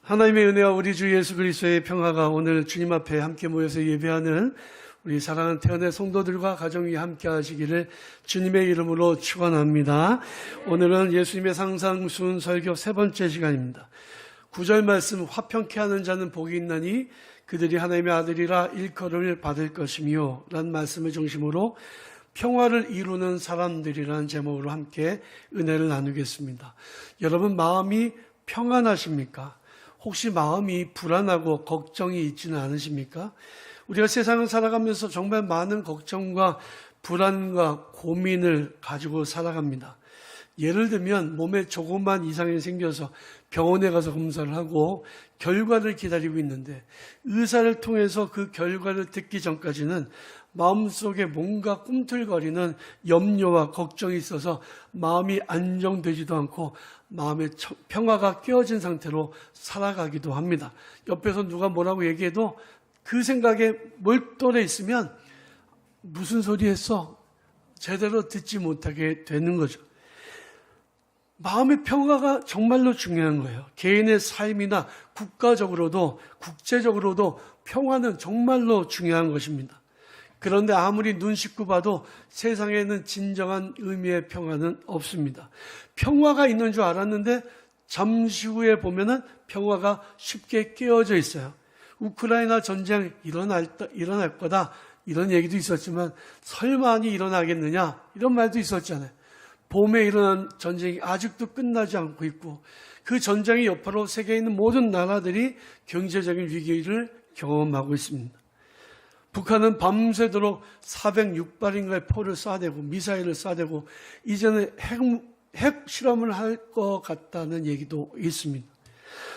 하나님의 은혜와 우리 주 예수 그리스도의 평화가 오늘 주님 앞에 함께 모여서 예배하는 우리 사랑하는 태연의 성도들과 가정이 함께 하시기를 주님의 이름으로 축원합니다. 오늘은 예수님의 상상순 설교 세 번째 시간입니다. 9절 말씀, 화평케 하는 자는 복이 있나니 그들이 하나님의 아들이라 일컬음을 받을 것이며 라는 말씀을 중심으로 평화를 이루는 사람들이라는 제목으로 함께 은혜를 나누겠습니다. 여러분, 마음이 평안하십니까? 혹시 마음이 불안하고 걱정이 있지는 않으십니까? 우리가 세상을 살아가면서 정말 많은 걱정과 불안과 고민을 가지고 살아갑니다. 예를 들면 몸에 조그만 이상이 생겨서 병원에 가서 검사를 하고 결과를 기다리고 있는데 의사를 통해서 그 결과를 듣기 전까지는 마음속에 뭔가 꿈틀거리는 염려와 걱정이 있어서 마음이 안정되지도 않고 마음의 평화가 깨어진 상태로 살아가기도 합니다. 옆에서 누가 뭐라고 얘기해도 그 생각에 몰두해 있으면 무슨 소리 했어? 제대로 듣지 못하게 되는 거죠. 마음의 평화가 정말로 중요한 거예요. 개인의 삶이나 국가적으로도 국제적으로도 평화는 정말로 중요한 것입니다. 그런데 아무리 눈 씻고 봐도 세상에는 진정한 의미의 평화는 없습니다. 평화가 있는 줄 알았는데 잠시 후에 보면은 평화가 쉽게 깨어져 있어요. 우크라이나 전쟁 일어날 거다 이런 얘기도 있었지만 설마니 일어나겠느냐 이런 말도 있었잖아요. 봄에 일어난 전쟁이 아직도 끝나지 않고 있고 그 전쟁의 여파로 세계에 있는 모든 나라들이 경제적인 위기를 경험하고 있습니다. 북한은 밤새도록 406발인가의 포를 쏴대고 미사일을 쏴대고 이제는 핵 실험을 할 것 같다는 얘기도 있습니다.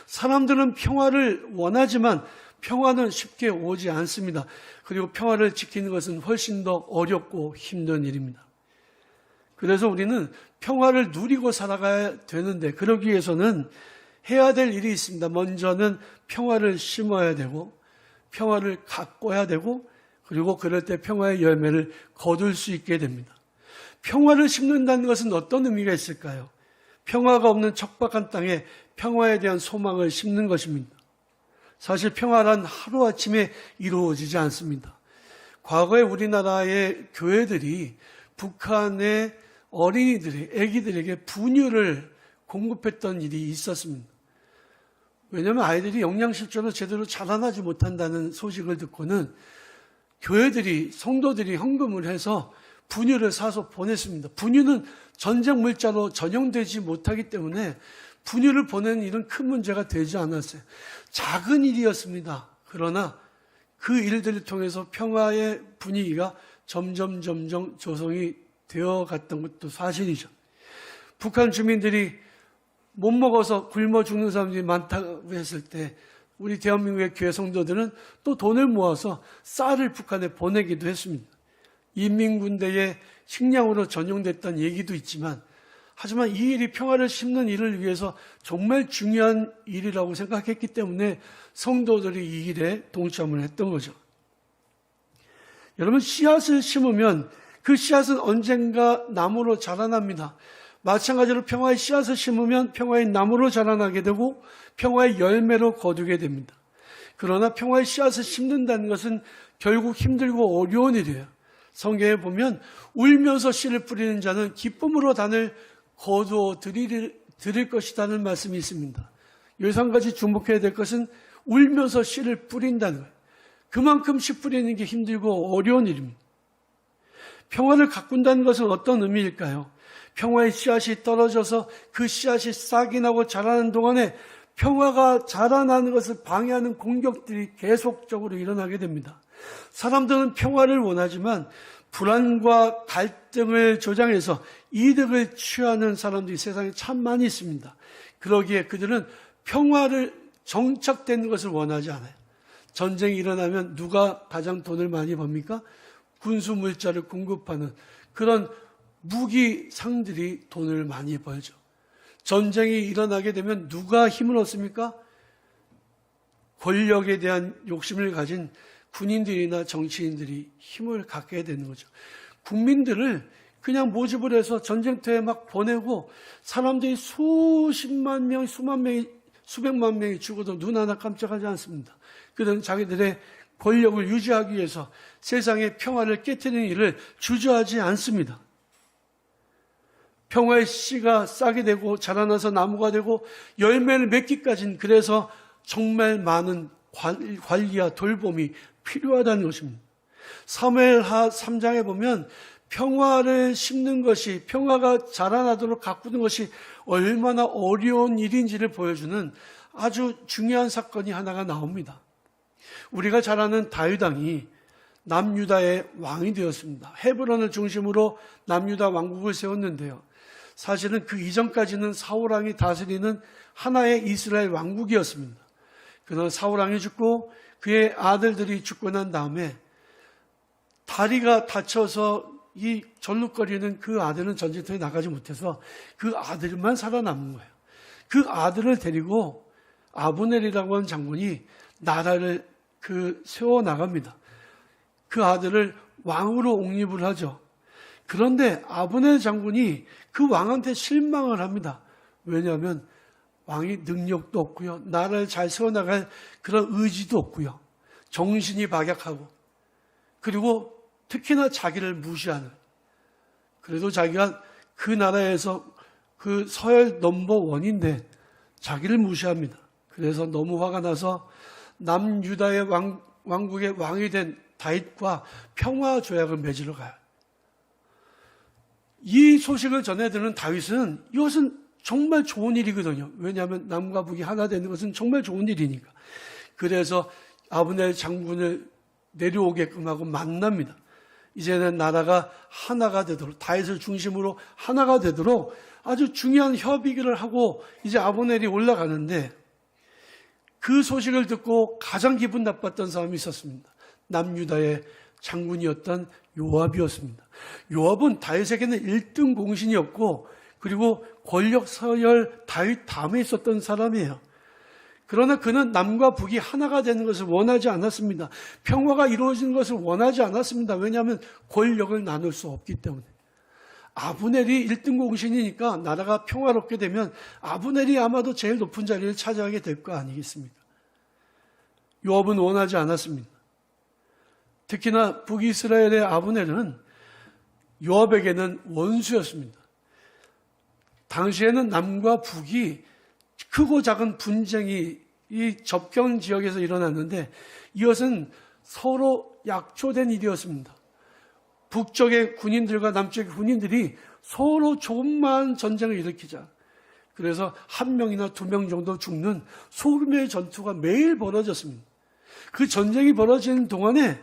사람들은 평화를 원하지만 평화는 쉽게 오지 않습니다. 그리고 평화를 지키는 것은 훨씬 더 어렵고 힘든 일입니다. 그래서 우리는 평화를 누리고 살아가야 되는데 그러기 위해서는 해야 될 일이 있습니다. 먼저는 평화를 심어야 되고 평화를 가꿔야 되고 그리고 그럴 때 평화의 열매를 거둘 수 있게 됩니다. 평화를 심는다는 것은 어떤 의미가 있을까요? 평화가 없는 척박한 땅에 평화에 대한 소망을 심는 것입니다. 사실 평화란 하루아침에 이루어지지 않습니다. 과거에 우리나라의 교회들이 북한의 아기들에게 분유를 공급했던 일이 있었습니다. 왜냐하면 아이들이 영양실조로 제대로 자라나지 못한다는 소식을 듣고는 교회들이, 성도들이 헌금을 해서 분유를 사서 보냈습니다. 분유는 전쟁 물자로 전용되지 못하기 때문에 분유를 보내는 일은 큰 문제가 되지 않았어요. 작은 일이었습니다. 그러나 그 일들을 통해서 평화의 분위기가 점점 조성이 되어갔던 것도 사실이죠. 북한 주민들이 못 먹어서 굶어 죽는 사람들이 많다고 했을 때 우리 대한민국의 교회 성도들은 또 돈을 모아서 쌀을 북한에 보내기도 했습니다. 인민군대의 식량으로 전용됐던 얘기도 있지만 하지만 이 일이 평화를 심는 일을 위해서 정말 중요한 일이라고 생각했기 때문에 성도들이 이 일에 동참을 했던 거죠. 여러분, 씨앗을 심으면 그 씨앗은 언젠가 나무로 자라납니다. 마찬가지로 평화의 씨앗을 심으면 평화의 나무로 자라나게 되고 평화의 열매로 거두게 됩니다. 그러나 평화의 씨앗을 심는다는 것은 결국 힘들고 어려운 일이에요. 성경에 보면 울면서 씨를 뿌리는 자는 기쁨으로 단을 거두어 드릴 것이라는 말씀이 있습니다. 여기서 한 가지 주목해야 될 것은 울면서 씨를 뿌린다는 거예요. 그만큼 씨 뿌리는 게 힘들고 어려운 일입니다. 평화를 가꾼다는 것은 어떤 의미일까요? 평화의 씨앗이 떨어져서 그 씨앗이 싹이 나고 자라는 동안에 평화가 자라나는 것을 방해하는 공격들이 계속적으로 일어나게 됩니다. 사람들은 평화를 원하지만 불안과 갈등을 조장해서 이득을 취하는 사람들이 세상에 참 많이 있습니다. 그러기에 그들은 평화를 정착되는 것을 원하지 않아요. 전쟁이 일어나면 누가 가장 돈을 많이 법니까? 군수 물자를 공급하는 그런 무기상들이 돈을 많이 벌죠. 전쟁이 일어나게 되면 누가 힘을 얻습니까? 권력에 대한 욕심을 가진 군인들이나 정치인들이 힘을 갖게 되는 거죠. 국민들을 그냥 모집을 해서 전쟁터에 막 보내고 사람들이 수십만 명, 수만 명이 수백만 명이 죽어도 눈 하나 깜짝하지 않습니다. 그들은 자기들의 권력을 유지하기 위해서 세상의 평화를 깨트리는 일을 주저하지 않습니다. 평화의 씨가 싹이 되고 자라나서 나무가 되고 열매를 맺기까지는 그래서 정말 많은 관리와 돌봄이 필요하다는 것입니다. 사무엘하 3장에 보면 평화를 심는 것이, 평화가 자라나도록 가꾸는 것이 얼마나 어려운 일인지를 보여주는 아주 중요한 사건이 하나가 나옵니다. 우리가 잘 아는 다윗 왕이 남유다의 왕이 되었습니다. 헤브론을 중심으로 남유다 왕국을 세웠는데요. 사실은 그 이전까지는 사울 왕이 다스리는 하나의 이스라엘 왕국이었습니다. 그러나 사울 왕이 죽고 그의 아들들이 죽고 난 다음에 다리가 다쳐서 이 절룩거리는 그 아들은 전쟁터에 나가지 못해서 그 아들만 살아남은 거예요. 그 아들을 데리고 아브넬이라고 하는 장군이 나라를 세워나갑니다. 그 아들을 왕으로 옹립을 하죠. 그런데 아브넬 장군이 그 왕한테 실망을 합니다. 왜냐하면 왕이 능력도 없고요. 나라를 잘 세워나갈 그런 의지도 없고요. 정신이 박약하고, 그리고 특히나 자기를 무시하는, 그래도 자기가 그 나라에서 그 서열 넘버 원인데 자기를 무시합니다. 그래서 너무 화가 나서 남유다의 왕국의 왕이 된 다윗과 평화 조약을 맺으러 가요. 이 소식을 전해드는 다윗은 이것은 정말 좋은 일이거든요. 왜냐하면 남과 북이 하나 되는 것은 정말 좋은 일이니까. 그래서 아브넬 장군을 내려오게끔 하고 만납니다. 이제는 나라가 하나가 되도록, 다윗을 중심으로 하나가 되도록 아주 중요한 협의를 하고 이제 아브넬이 올라가는데, 그 소식을 듣고 가장 기분 나빴던 사람이 있었습니다. 남유다의 장군이었던 요압이었습니다. 요압은 다윗에게는 1등 공신이었고, 그리고 권력 서열 다윗 다음에 있었던 사람이에요. 그러나 그는 남과 북이 하나가 되는 것을 원하지 않았습니다. 평화가 이루어지는 것을 원하지 않았습니다. 왜냐하면 권력을 나눌 수 없기 때문에. 아브넬이 1등 공신이니까 나라가 평화롭게 되면 아브넬이 아마도 제일 높은 자리를 차지하게 될 거 아니겠습니까? 요압은 원하지 않았습니다. 특히나 북이스라엘의 아브넬은 요압에게는 원수였습니다. 당시에는 남과 북이 크고 작은 분쟁이 이 접경 지역에서 일어났는데, 이것은 서로 약초된 일이었습니다. 북쪽의 군인들과 남쪽의 군인들이 서로 조금만 전쟁을 일으키자, 그래서 1명이나 2명 정도 죽는 소금의 전투가 매일 벌어졌습니다. 그 전쟁이 벌어지는 동안에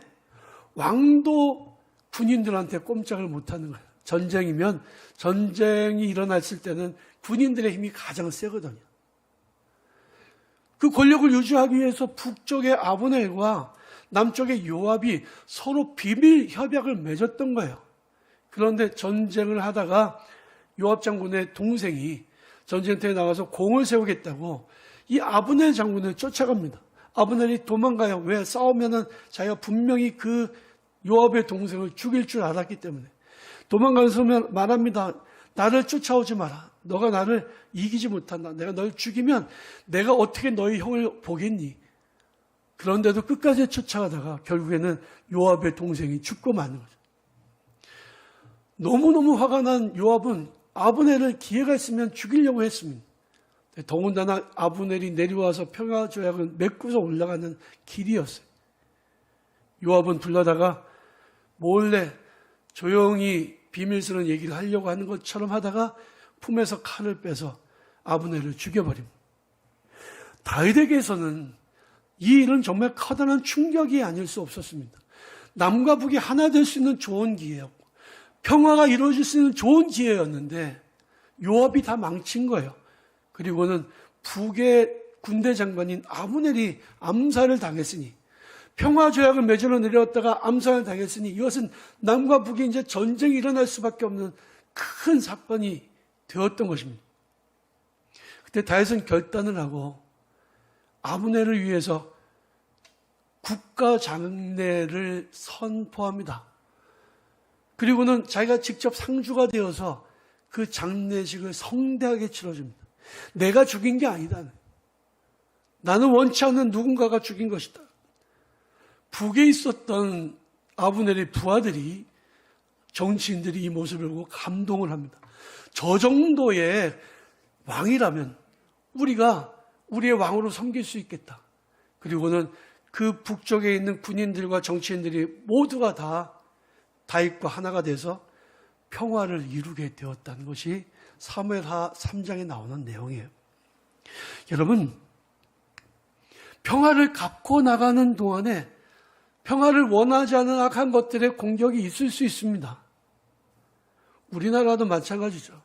왕도 군인들한테 꼼짝을 못하는 거예요. 전쟁이면, 전쟁이 일어났을 때는 군인들의 힘이 가장 세거든요. 그 권력을 유지하기 위해서 북쪽의 아브넬과 남쪽의 요압이 서로 비밀 협약을 맺었던 거예요. 그런데 전쟁을 하다가 요압 장군의 동생이 전쟁터에 나가서 공을 세우겠다고 이 아브넬 장군을 쫓아갑니다. 아브넬이 도망가요. 왜? 싸우면은 자기가 분명히 그 요압의 동생을 죽일 줄 알았기 때문에. 도망가면서 말합니다. 나를 쫓아오지 마라. 너가 나를 이기지 못한다. 내가 널 죽이면 내가 어떻게 너희 형을 보겠니? 그런데도 끝까지 쫓아가다가 결국에는 요압의 동생이 죽고 마는 거죠. 너무너무 화가 난 요압은 아브넬을 기회가 있으면 죽이려고 했습니다. 더군다나 아브넬이 내려와서 평화 조약을 맺고서 올라가는 길이었어요. 요압은 불러다가 몰래 조용히 비밀스러운 얘기를 하려고 하는 것처럼 하다가 품에서 칼을 빼서 아브넬을 죽여버립니다. 다윗에게서는 이 일은 정말 커다란 충격이 아닐 수 없었습니다. 남과 북이 하나 될 수 있는 좋은 기회였고, 평화가 이루어질 수 있는 좋은 기회였는데 요압이 다 망친 거예요. 그리고는 북의 군대 장관인 아브넬이 암살을 당했으니, 평화 조약을 맺으러 내려왔다가 암살을 당했으니 이것은 남과 북이 이제 전쟁이 일어날 수밖에 없는 큰 사건이 되었던 것입니다. 그때 다윗은 결단을 하고 아브넬을 위해서 국가 장례를 선포합니다. 그리고는 자기가 직접 상주가 되어서 그 장례식을 성대하게 치러줍니다. 내가 죽인 게 아니다. 나는 원치 않는 누군가가 죽인 것이다. 북에 있었던 아브넬의 부하들이, 정치인들이 이 모습을 보고 감동을 합니다. 저 정도의 왕이라면 우리가 우리의 왕으로 섬길 수 있겠다. 그리고는 그 북쪽에 있는 군인들과 정치인들이 모두가 다 다윗과 하나가 돼서 평화를 이루게 되었다는 것이 사무엘하 3장에 나오는 내용이에요. 여러분, 평화를 갖고 나가는 동안에 평화를 원하지 않는 악한 것들의 공격이 있을 수 있습니다. 우리나라도 마찬가지죠.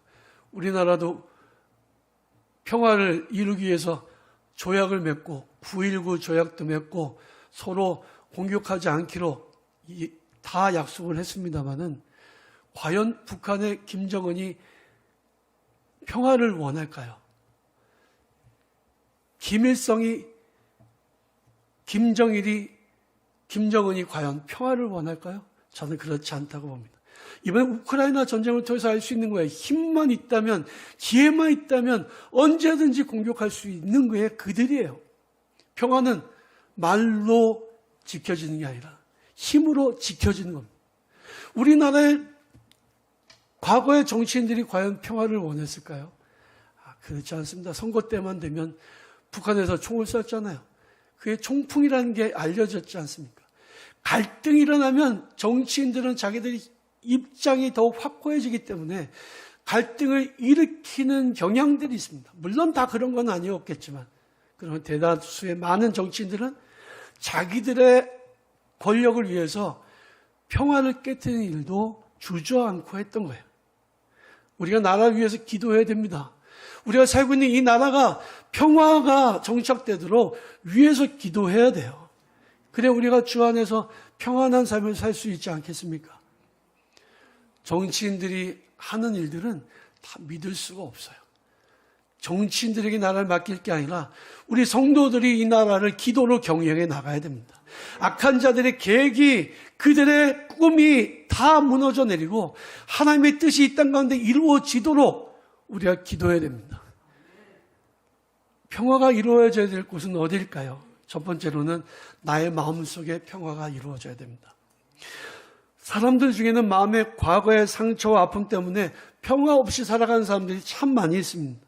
우리나라도 평화를 이루기 위해서 조약을 맺고 9.19 조약도 맺고 서로 공격하지 않기로 다 약속을 했습니다마는 과연 북한의 김정은이 평화를 원할까요? 김정은이 과연 평화를 원할까요? 저는 그렇지 않다고 봅니다. 이번에 우크라이나 전쟁을 통해서 알 수 있는 거예요. 힘만 있다면, 기회만 있다면 언제든지 공격할 수 있는 거에 그들이에요. 평화는 말로 지켜지는 게 아니라 힘으로 지켜지는 겁니다. 우리나라의 과거의 정치인들이 과연 평화를 원했을까요? 그렇지 않습니다. 선거 때만 되면 북한에서 총을 쐈잖아요. 그게 총풍이라는 게 알려졌지 않습니까? 갈등이 일어나면 정치인들은 자기들이 입장이 더욱 확고해지기 때문에 갈등을 일으키는 경향들이 있습니다. 물론 다 그런 건 아니었겠지만, 그런 대다수의 많은 정치인들은 자기들의 권력을 위해서 평화를 깨뜨리는 일도 주저앉고 했던 거예요. 우리가 나라를 위해서 기도해야 됩니다. 우리가 살고 있는 이 나라가 평화가 정착되도록 위해서 기도해야 돼요. 그래 우리가 주 안에서 평안한 삶을 살 수 있지 않겠습니까? 정치인들이 하는 일들은 다 믿을 수가 없어요. 정치인들에게 나라를 맡길 게 아니라 우리 성도들이 이 나라를 기도로 경영해 나가야 됩니다. 악한 자들의 계획이, 그들의 꿈이 다 무너져 내리고 하나님의 뜻이 이 땅 가운데 이루어지도록 우리가 기도해야 됩니다. 평화가 이루어져야 될 곳은 어디일까요? 첫 번째로는 나의 마음속에 평화가 이루어져야 됩니다. 사람들 중에는 마음의 과거의 상처와 아픔 때문에 평화 없이 살아가는 사람들이 참 많이 있습니다.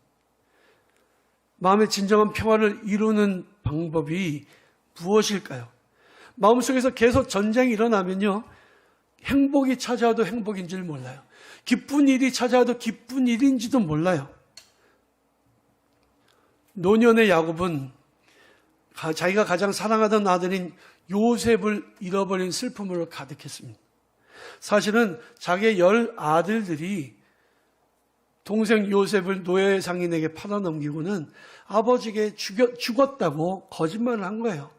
마음의 진정한 평화를 이루는 방법이 무엇일까요? 마음속에서 계속 전쟁이 일어나면요, 행복이 찾아와도 행복인 줄 몰라요. 기쁜 일이 찾아와도 기쁜 일인지도 몰라요. 노년의 야곱은 자기가 가장 사랑하던 아들인 요셉을 잃어버린 슬픔으로 가득했습니다. 사실은 자기의 10 아들들이 동생 요셉을 노예 상인에게 팔아넘기고는 아버지에게 죽었다고 거짓말을 한 거예요.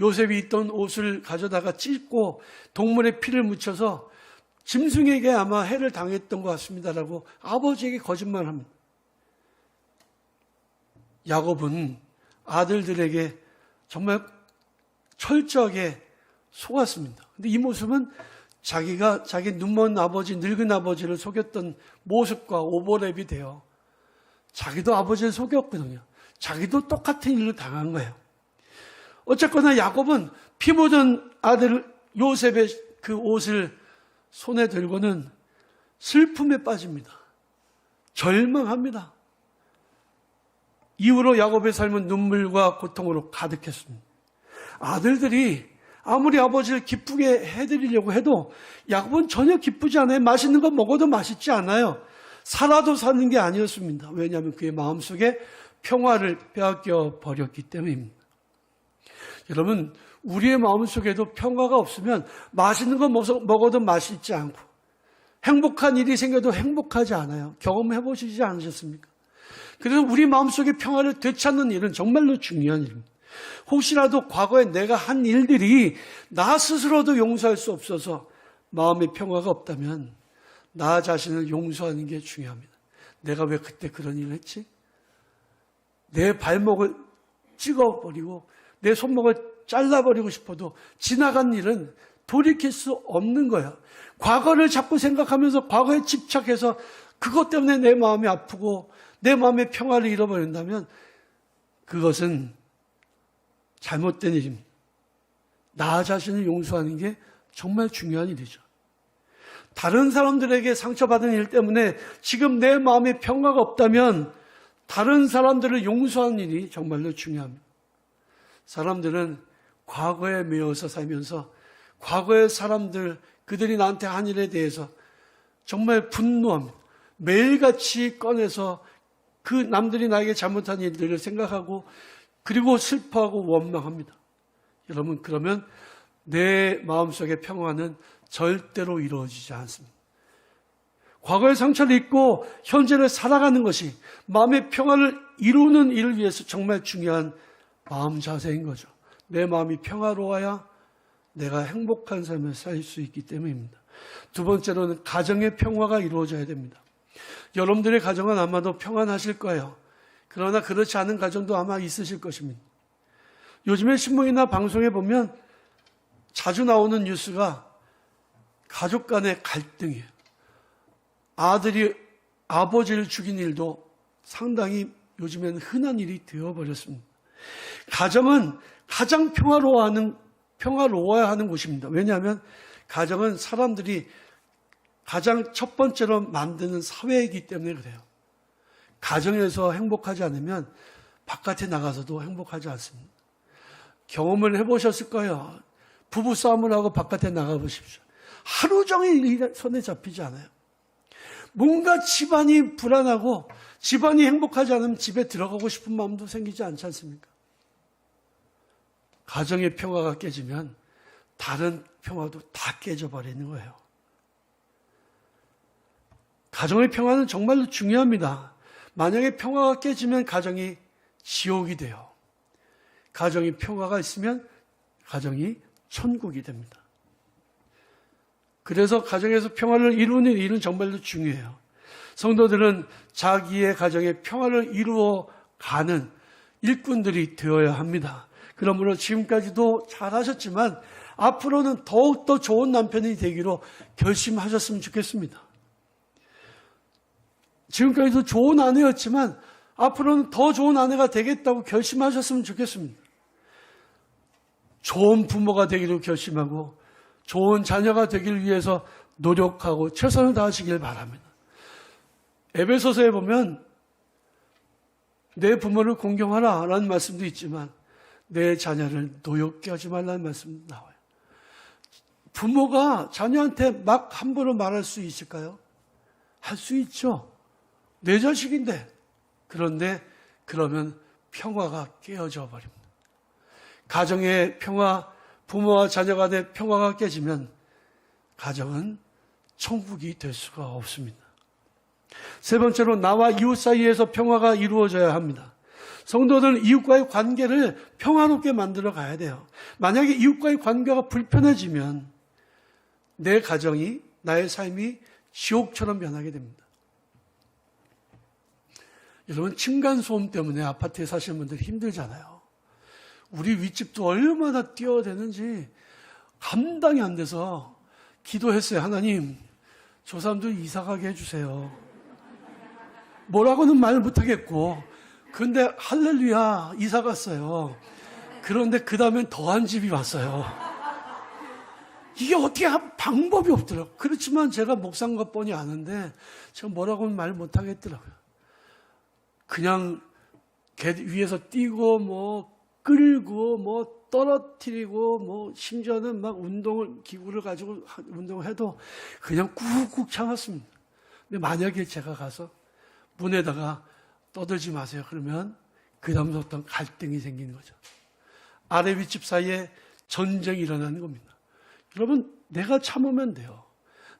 요셉이 입던 옷을 가져다가 찢고 동물의 피를 묻혀서 짐승에게 아마 해를 당했던 것 같습니다라고 아버지에게 거짓말을 합니다. 야곱은 아들들에게 정말 철저하게 속았습니다. 근데 이 모습은 자기가 자기 눈먼 아버지, 늙은 아버지를 속였던 모습과 오버랩이 돼요. 자기도 아버지를 속였거든요. 자기도 똑같은 일을 당한 거예요. 어쨌거나 야곱은 피 묻은 아들 요셉의 그 옷을 손에 들고는 슬픔에 빠집니다. 절망합니다. 이후로 야곱의 삶은 눈물과 고통으로 가득했습니다. 아들들이 아무리 아버지를 기쁘게 해드리려고 해도 야곱은 전혀 기쁘지 않아요. 맛있는 거 먹어도 맛있지 않아요. 살아도 사는 게 아니었습니다. 왜냐하면 그의 마음속에 평화를 빼앗겨 버렸기 때문입니다. 여러분, 우리의 마음속에도 평화가 없으면 맛있는 거 먹어도 맛있지 않고 행복한 일이 생겨도 행복하지 않아요. 경험해 보시지 않으셨습니까? 그래서 우리 마음속에 평화를 되찾는 일은 정말로 중요한 일입니다. 혹시라도 과거에 내가 한 일들이 나 스스로도 용서할 수 없어서 마음의 평화가 없다면 나 자신을 용서하는 게 중요합니다. 내가 왜 그때 그런 일을 했지? 내 발목을 찍어버리고 내 손목을 잘라버리고 싶어도 지나간 일은 돌이킬 수 없는 거예요. 과거를 자꾸 생각하면서 과거에 집착해서 그것 때문에 내 마음이 아프고 내 마음의 평화를 잃어버린다면 그것은 잘못된 일입니다. 나 자신을 용서하는 게 정말 중요한 일이죠. 다른 사람들에게 상처받은 일 때문에 지금 내 마음에 평화가 없다면 다른 사람들을 용서하는 일이 정말로 중요합니다. 사람들은 과거에 매여서 살면서 과거의 사람들, 그들이 나한테 한 일에 대해서 정말 분노합니다. 매일같이 꺼내서 그 남들이 나에게 잘못한 일들을 생각하고 그리고 슬퍼하고 원망합니다. 여러분, 그러면 내 마음속의 평화는 절대로 이루어지지 않습니다. 과거의 상처를 잊고 현재를 살아가는 것이 마음의 평화를 이루는 일을 위해서 정말 중요한 마음 자세인 거죠. 내 마음이 평화로워야 내가 행복한 삶을 살 수 있기 때문입니다. 두 번째로는 가정의 평화가 이루어져야 됩니다. 여러분들의 가정은 아마도 평안하실 거예요. 그러나 그렇지 않은 가정도 아마 있으실 것입니다. 요즘에 신문이나 방송에 보면 자주 나오는 뉴스가 가족 간의 갈등이에요. 아들이 아버지를 죽인 일도 상당히 요즘에는 흔한 일이 되어버렸습니다. 가정은 가장 평화로워야 하는 곳입니다. 왜냐하면 가정은 사람들이 가장 첫 번째로 만드는 사회이기 때문에 그래요. 가정에서 행복하지 않으면 바깥에 나가서도 행복하지 않습니다. 경험을 해보셨을 거예요. 부부싸움을 하고 바깥에 나가보십시오. 하루 종일 일 손에 잡히지 않아요. 뭔가 집안이 불안하고 집안이 행복하지 않으면 집에 들어가고 싶은 마음도 생기지 않지 않습니까? 가정의 평화가 깨지면 다른 평화도 다 깨져버리는 거예요. 가정의 평화는 정말로 중요합니다. 만약에 평화가 깨지면 가정이 지옥이 돼요. 가정의 평화가 있으면 가정이 천국이 됩니다. 그래서 가정에서 평화를 이루는 일은 정말로 중요해요. 성도들은 자기의 가정의 평화를 이루어가는 일꾼들이 되어야 합니다. 그러므로 지금까지도 잘하셨지만 앞으로는 더욱더 좋은 남편이 되기로 결심하셨으면 좋겠습니다. 지금까지도 좋은 아내였지만 앞으로는 더 좋은 아내가 되겠다고 결심하셨으면 좋겠습니다. 좋은 부모가 되기로 결심하고 좋은 자녀가 되기를 위해서 노력하고 최선을 다하시길 바랍니다. 에베소서에 보면 내 부모를 공경하라 라는 말씀도 있지만 내 자녀를 노엽게 하지 말라는 말씀도 나와요. 부모가 자녀한테 막 함부로 말할 수 있을까요? 할 수 있죠. 내 자식인데. 그런데 그러면 평화가 깨어져 버립니다. 가정의 평화, 부모와 자녀 간의 평화가 깨지면 가정은 천국이 될 수가 없습니다. 세 번째로 나와 이웃 사이에서 평화가 이루어져야 합니다. 성도들은 이웃과의 관계를 평화롭게 만들어 가야 돼요. 만약에 이웃과의 관계가 불편해지면 내 가정이, 나의 삶이 지옥처럼 변하게 됩니다. 여러분, 층간소음 때문에 아파트에 사시는 분들 힘들잖아요. 우리 윗집도 얼마나 뛰어대는지 감당이 안 돼서 기도했어요. 하나님, 저 사람들 이사가게 해주세요. 뭐라고는 말 못하겠고, 그런데 할렐루야 이사 갔어요. 그런데 그 다음엔 더한 집이 왔어요. 이게 어떻게 할 방법이 없더라고요. 그렇지만 제가 목사인 것 뻔히 아는데 제가 뭐라고는 말 못하겠더라고요. 그냥 위에서 뛰고 뭐 끌고 뭐 떨어뜨리고 뭐 심지어는 막 기구를 가지고 운동을 해도 그냥 꾹꾹 참았습니다. 근데 만약에 제가 가서 문에다가 떠들지 마세요. 그러면 그 다음부터 갈등이 생기는 거죠. 아래 윗집 사이에 전쟁이 일어나는 겁니다. 여러분, 내가 참으면 돼요.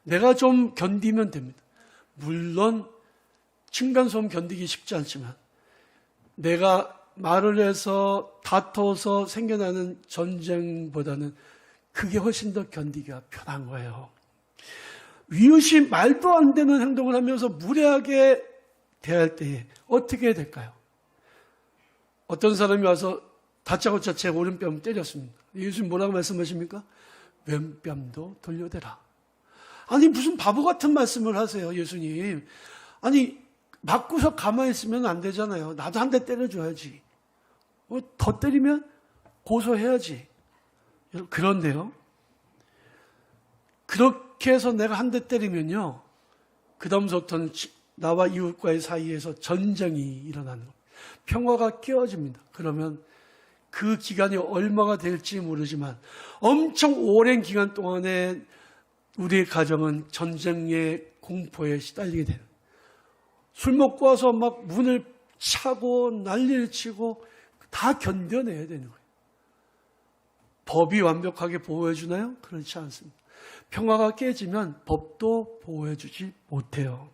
내가 좀 견디면 됩니다. 물론 층간소음 견디기 쉽지 않지만 내가 말을 해서 다퉈서 생겨나는 전쟁보다는 그게 훨씬 더 견디기가 편한 거예요. 이웃이 말도 안 되는 행동을 하면서 무례하게 대할 때에 어떻게 해야 될까요? 어떤 사람이 와서 다짜고짜 제 오른뺨을 때렸습니다. 예수님 뭐라고 말씀하십니까? 왼뺨도 돌려대라. 아니 무슨 바보 같은 말씀을 하세요, 예수님. 아니 맞고서 가만히 있으면 안 되잖아요. 나도 한 대 때려줘야지. 더 때리면 고소해야지. 그런데요, 그렇게 해서 내가 한 대 때리면요, 그 다음부터는 나와 이웃과의 사이에서 전쟁이 일어나는 겁니다. 평화가 깨어집니다. 그러면 그 기간이 얼마가 될지 모르지만 엄청 오랜 기간 동안에 우리의 가정은 전쟁의 공포에 시달리게 돼요. 술 먹고 와서 막 문을 차고 난리를 치고 다 견뎌내야 되는 거예요. 법이 완벽하게 보호해주나요? 그렇지 않습니다. 평화가 깨지면 법도 보호해주지 못해요.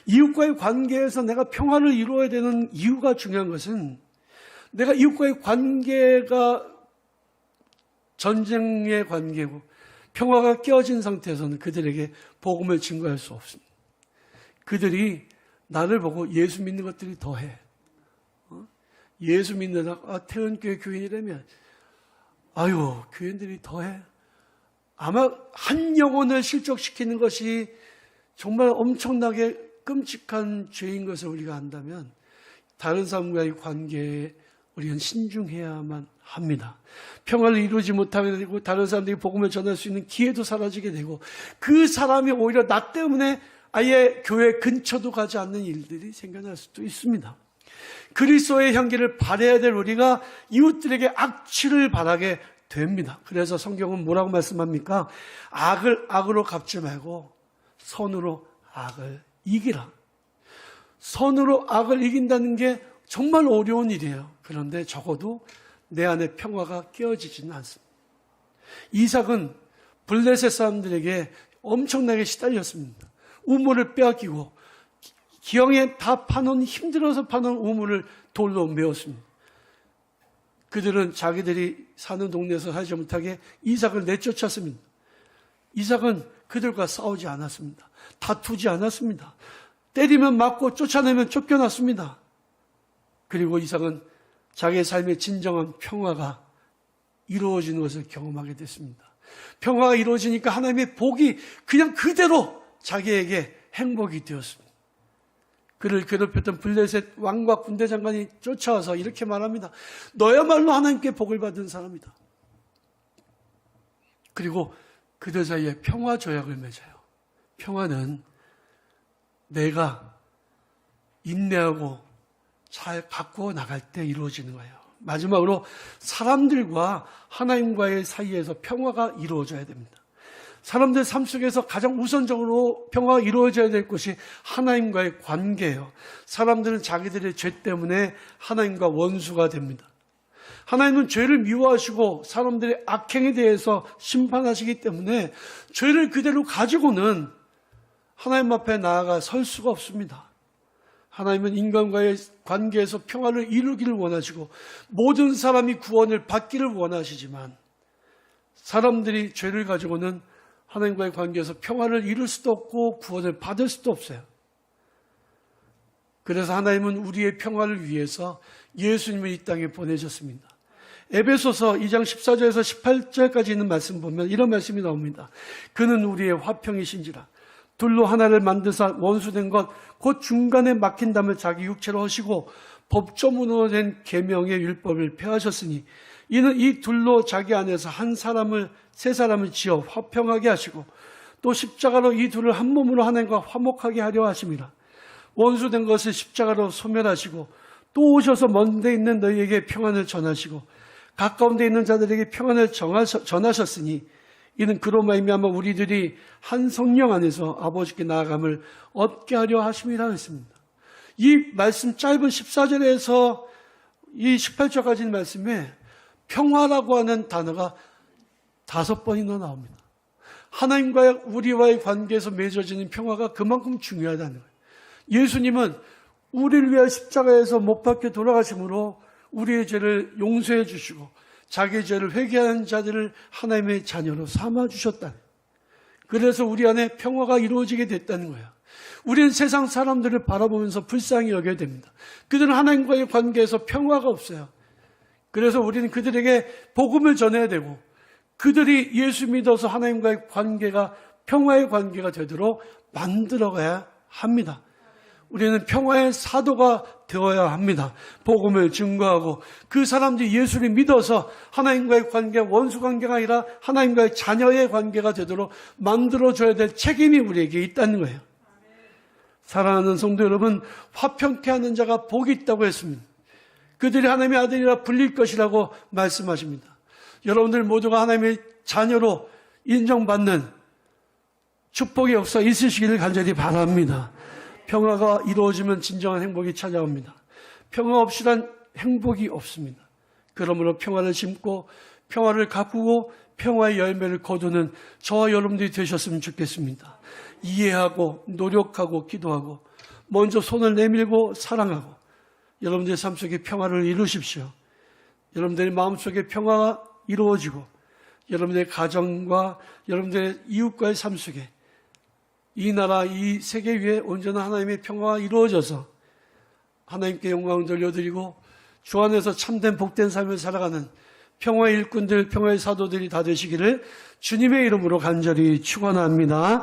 이웃과의 관계에서 내가 평화를 이루어야 되는 이유가 중요한 것은, 내가 이웃과의 관계가 전쟁의 관계고 평화가 깨어진 상태에서는 그들에게 복음을 증거할 수 없습니다. 그들이 나를 보고 예수 믿는 것들이 더해. 예수 믿는 태은교회 교인이라면 아유, 교인들이 더해. 아마 한 영혼을 실족시키는 것이 정말 엄청나게 끔찍한 죄인 것을 우리가 안다면 다른 사람과의 관계에 우리는 신중해야만 합니다. 평화를 이루지 못하게 되고 다른 사람들이 복음을 전할 수 있는 기회도 사라지게 되고 그 사람이 오히려 나 때문에 아예 교회 근처도 가지 않는 일들이 생겨날 수도 있습니다. 그리스도의 향기를 발해야 될 우리가 이웃들에게 악취를 바라게 됩니다. 그래서 성경은 뭐라고 말씀합니까? 악을 악으로 갚지 말고 선으로 악을 이기라. 선으로 악을 이긴다는 게 정말 어려운 일이에요. 그런데 적어도 내 안에 평화가 깨어지지는 않습니다. 이삭은 블레셋 사람들에게 엄청나게 시달렸습니다. 우물을 빼앗기고 기형에 다 파놓은, 힘들어서 파놓은 우물을 돌로 메웠습니다. 그들은 자기들이 사는 동네에서 살지 못하게 이삭을 내쫓았습니다. 이삭은 그들과 싸우지 않았습니다. 다투지 않았습니다. 때리면 맞고 쫓아내면 쫓겨났습니다. 그리고 이삭은 자기의 삶의 진정한 평화가 이루어지는 것을 경험하게 됐습니다. 평화가 이루어지니까 하나님의 복이 그냥 그대로 자기에게 행복이 되었습니다. 그를 괴롭혔던 블레셋 왕과 군대 장관이 쫓아와서 이렇게 말합니다. 너야말로 하나님께 복을 받은 사람이다. 그리고 그들 사이에 평화 조약을 맺어요. 평화는 내가 인내하고 잘 갖고 나갈 때 이루어지는 거예요. 마지막으로 사람들과 하나님과의 사이에서 평화가 이루어져야 됩니다. 사람들 삶 속에서 가장 우선적으로 평화가 이루어져야 될 것이 하나님과의 관계예요. 사람들은 자기들의 죄 때문에 하나님과 원수가 됩니다. 하나님은 죄를 미워하시고 사람들의 악행에 대해서 심판하시기 때문에 죄를 그대로 가지고는 하나님 앞에 나아가 설 수가 없습니다. 하나님은 인간과의 관계에서 평화를 이루기를 원하시고 모든 사람이 구원을 받기를 원하시지만 사람들이 죄를 가지고는 하나님과의 관계에서 평화를 이룰 수도 없고 구원을 받을 수도 없어요. 그래서 하나님은 우리의 평화를 위해서 예수님을 이 땅에 보내셨습니다. 에베소서 2장 14절에서 18절까지 있는 말씀 보면 이런 말씀이 나옵니다. 그는 우리의 화평이신지라 둘로 하나를 만드사 원수된 것 곧 중간에 막힌 담을 자기 육체로 하시고 법조문으로 된 계명의 율법을 폐하셨으니 이는 이 둘로 자기 안에서 세 사람을 지어 화평하게 하시고 또 십자가로 이 둘을 한 몸으로 하나님과 화목하게 하려 하심이라. 원수된 것을 십자가로 소멸하시고 또 오셔서 먼 데 있는 너희에게 평안을 전하시고 가까운 데 있는 자들에게 평안을 전하셨으니 이는 그로 말미암아 우리들이 한 성령 안에서 아버지께 나아감을 얻게 하려 하심이라 했습니다. 이 말씀 짧은 14절에서 이 18절까지 있는 말씀에 평화라고 하는 단어가 5번이나 나옵니다. 하나님과 우리와의 관계에서 맺어지는 평화가 그만큼 중요하다는 거예요. 예수님은 우리를 위하여 십자가에서 못 박혀 돌아가심으로 우리의 죄를 용서해 주시고 자기의 죄를 회개하는 자들을 하나님의 자녀로 삼아주셨다. 그래서 우리 안에 평화가 이루어지게 됐다는 거예요. 우리는 세상 사람들을 바라보면서 불쌍히 여겨야 됩니다. 그들은 하나님과의 관계에서 평화가 없어요. 그래서 우리는 그들에게 복음을 전해야 되고 그들이 예수 믿어서 하나님과의 관계가 평화의 관계가 되도록 만들어가야 합니다. 우리는 평화의 사도가 되어야 합니다. 복음을 증거하고 그 사람들이 예수를 믿어서 하나님과의 관계가 원수 관계가 아니라 하나님과의 자녀의 관계가 되도록 만들어줘야 될 책임이 우리에게 있다는 거예요. 사랑하는 성도 여러분, 화평케 하는 자가 복이 있다고 했습니다. 그들이 하나님의 아들이라 불릴 것이라고 말씀하십니다. 여러분들 모두가 하나님의 자녀로 인정받는 축복의 역사 있으시기를 간절히 바랍니다. 평화가 이루어지면 진정한 행복이 찾아옵니다. 평화 없이란 행복이 없습니다. 그러므로 평화를 심고 평화를 가꾸고 평화의 열매를 거두는 저와 여러분들이 되셨으면 좋겠습니다. 이해하고 노력하고 기도하고 먼저 손을 내밀고 사랑하고 여러분들의 삶 속에 평화를 이루십시오. 여러분들의 마음속에 평화가 이루어지고 여러분들의 가정과 여러분들의 이웃과의 삶 속에 이 나라, 이 세계 위에 온전한 하나님의 평화가 이루어져서 하나님께 영광을 돌려드리고 주 안에서 참된 복된 삶을 살아가는 평화의 일꾼들, 평화의 사도들이 다 되시기를 주님의 이름으로 간절히 축원합니다.